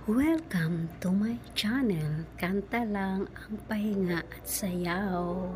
Welcome to my channel. Kanta lang ang pahinga at sayaw.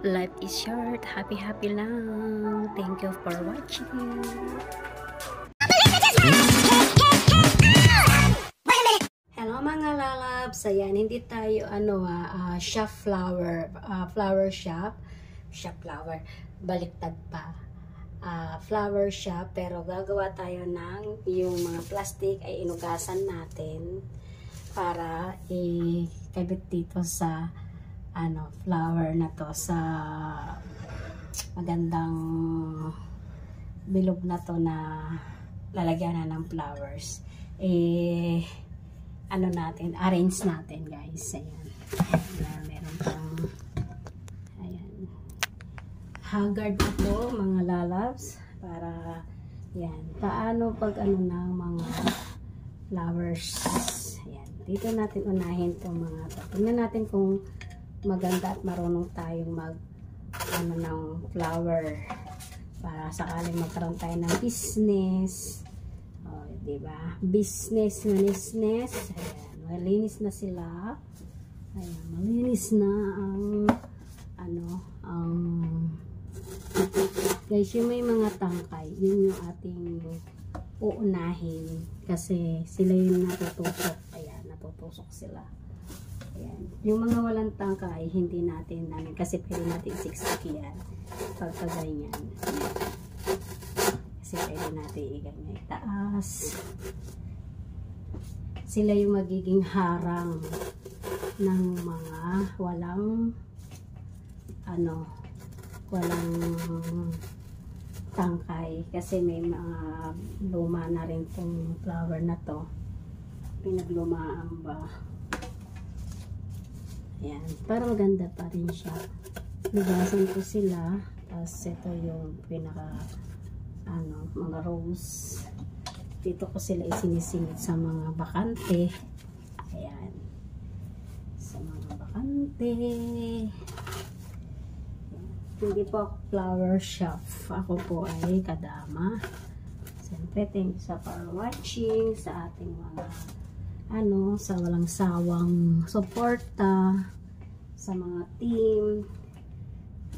Life is short. Happy lang. Thank you for watching. Hello mga lalabs. Ayan, hindi tayo shop flower. Flower shop. Shop flower. Baliktad pa. Flower shop, pero gagawa tayo ng yung mga plastic ay inugasan natin para ikabit dito sa flower na to, sa magandang bilog na to na lalagyan na ng flowers. Arrange natin guys. Ayan, meron pang haggard ako mga lalabs, para yan, paano pag ng mga flowers. Yan, dito natin unahin itong mga to. Tingnan natin kung maganda at marunong tayong mag ng flower, para sakaling magkaroon tayo ng business. Diba? Business. Ayan, malinis na sila. Ayan, malinis na ang guys, yung may mga tangkay, yun yung ating uunahin kasi sila yung natutusok. Ayan, natutusok sila. Ayan. Yung mga walang tangkay, hindi natin kasi pwede natin siksik yan pagkaganyan. Kasi pwede natin iganyan itaas. Sila yung magiging harang ng mga walang tangkay, kasi may mga luma na rin tong flower na to, pinaglumaan ba. Ayan, parang ganda pa rin siya. Nugasan ko sila, tapos ito yung pinaka mga rose, dito ko sila isinisingit sa mga bakante. Ayan, sa mga bakante. Hindi po ako flower shop. Ako po ay kadama. Siyempre, thank you for watching sa ating mga sa walang sawang suporta sa mga team.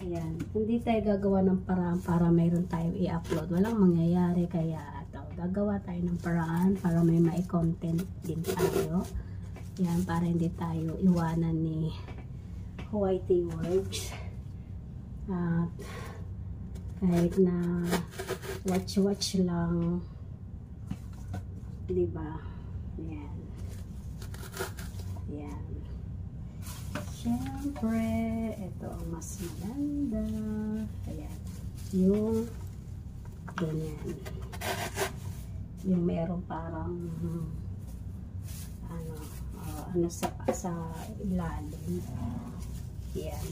Ayan. Hindi tayo gagawa ng paraan para mayroon tayong i-upload. Walang mangyayari, kaya gagawa tayo ng paraan para may mai-content din tayo. Ayan, para hindi tayo iwanan ni Whitey Works. At kahit na watch lang, diba? Yan. Siyempre, ito ang mas maganda. Ayan. Yung ganyan. Yung meron parang sa ilalim. Yan.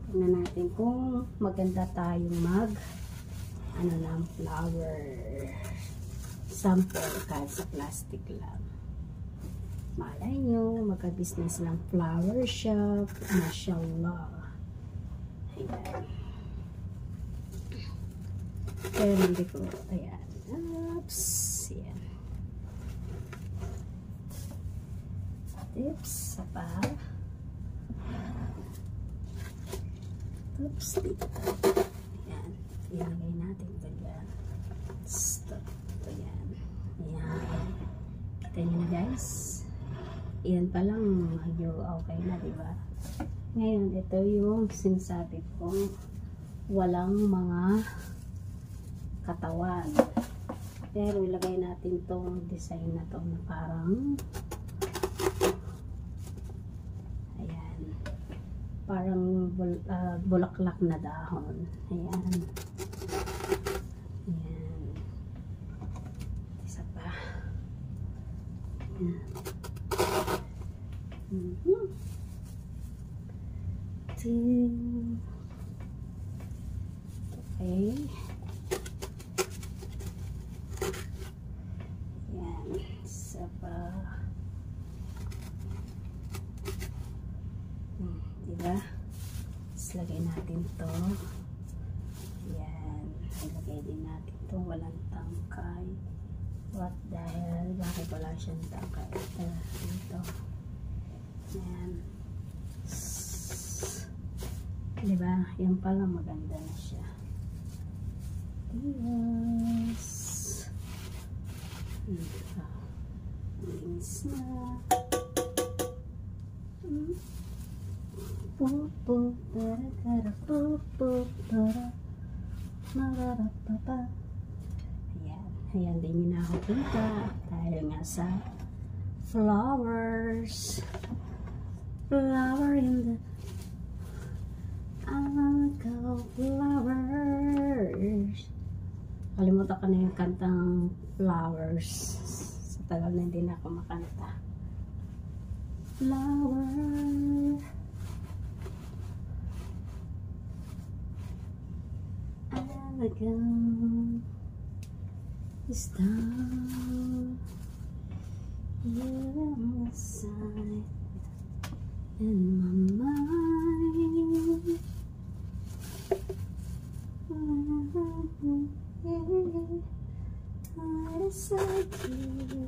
Tingnan natin kung maganda tayong ng flower sample kahit sa plastic lang. Malay nyo, magka-business ng flower shop. Mashallah. Ayan. Pero hindi ko, ayan. Oops. Ayan. Tips sa pa. Oops, dito. Ayan. Ilagay natin ito dyan. Stop. Ito yan. Ayan. Kita nyo na guys. Ayan pa lang. Medyo okay na, diba? Ngayon, ito yung sinasabi kong walang mga katawan. Pero ilagay natin tong design na to na parang bulaklak na dahon. Ayan. Ayan. Isa pa. Ayan. Okay. Ayan. Isa pa. Diba? Lagay natin to. Yan. Ilagay din natin to. walang tangkay. What the hell? Bakit wala siyang tangkay? Ito. Ayan. Diba? Yan pala maganda na siya. Yes. Ito. Linis na. Pupo, tara, pupo, tara. Mararapapa. Ayan. Ayan din yung nakapunta. Dahil nga sa flowers. Flower in the go flowers. Kalimutan ko na yung kantang flowers. Sa tagal na hindi na ako makanta. Flower. Elegant is down here on the side in my mind. I decide you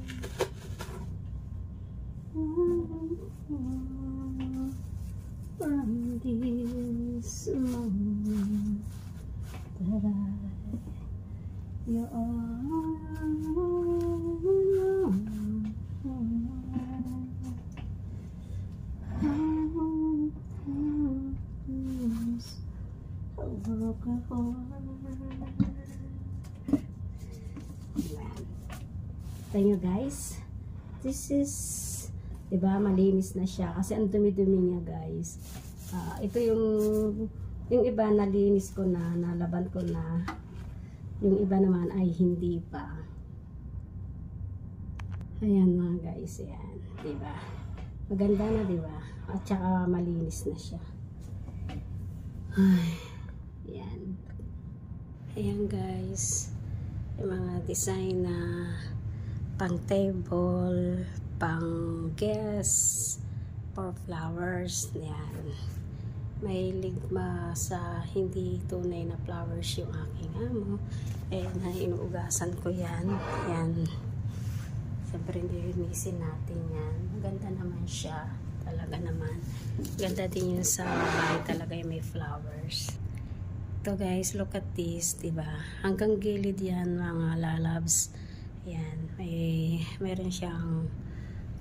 from this moment that you're Thank you guys. This is, diba, malinis na siya kasi ang dumi-dumi niya guys. Ito yung iba nalinis ko na, nalaban ko na. Yung iba naman ay hindi pa. Ayan mga guys, ayan, diba? Maganda na, diba? At saka malinis na siya. Ay, ayan. Ayan guys, yung mga design na pang table, pang guest, for flowers, ayan. Mahilig sa hindi tunay na flowers yung aking amo. Ayan, inuugasan ko yan. Ayan. Siyempre, nilinisin natin yan. Maganda naman siya. Talaga naman. Ganda din yun sa bahay talaga yung may flowers. Ito guys, look at this, diba? Hanggang gilid yan mga lalabs. Ayan. Meron siyang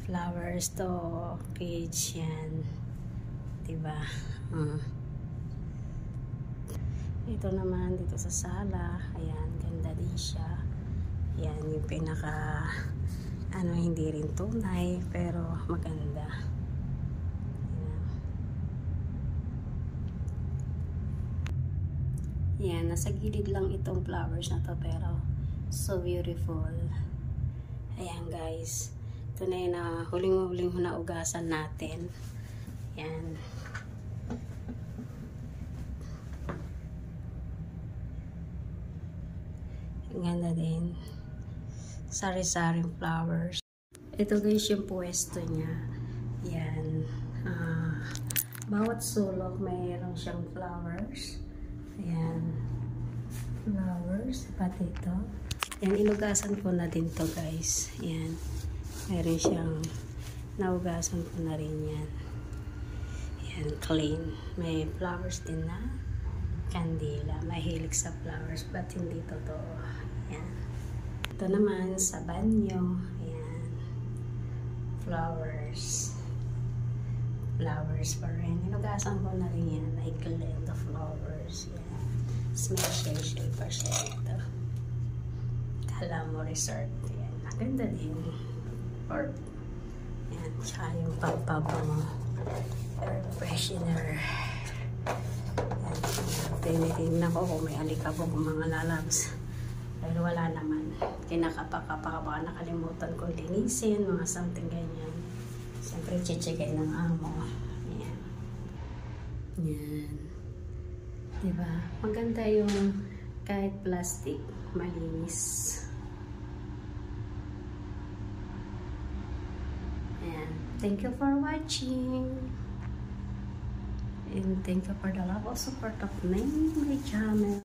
flowers to cage yan. Diba? Ito naman dito sa sala. Ayan, ganda din siya. Ayan, yung pinaka hindi rin tunay pero maganda. Ayan. Ayan, nasa gilid lang itong flowers na to pero so beautiful. Ayan guys, ito na yun na huling-huling na ugasan natin. Ayan. Ang ganda din. Sari-saring flowers. Ito guys yung pwesto niya. Yan. Bawat sulok mayroon siyang flowers. Ayan. Flowers. Pati ito. Yan, inugasan ko na din to guys. Yan. Mayroon siyang naugasan ko na rin yan. Yan, clean. May flowers din na kandila. Mahilig sa flowers but hindi totoo. Yan. Ito naman sa banyo. Ayan. Flowers. Flowers pa rin. Inugasan ko na rin yan. I collect the flowers. Yan. Smell shell pa siya ito. Kala mo resort. Yan. Maganda din. Or, yan. Tsaka yung pampabango. Air freshener. Yan. Tinitingnan ko kung may alikabok mga lalabs. Pero wala naman. Kinakapaka-paka baka nakalimutan ko linisin, mga something ganyan. Siyempre, chichigay ng amo. Ayan. Yan. Diba? Maganda yung kahit plastic, malinis. Ayan. Thank you for watching. And thank you for the love of support of my channel.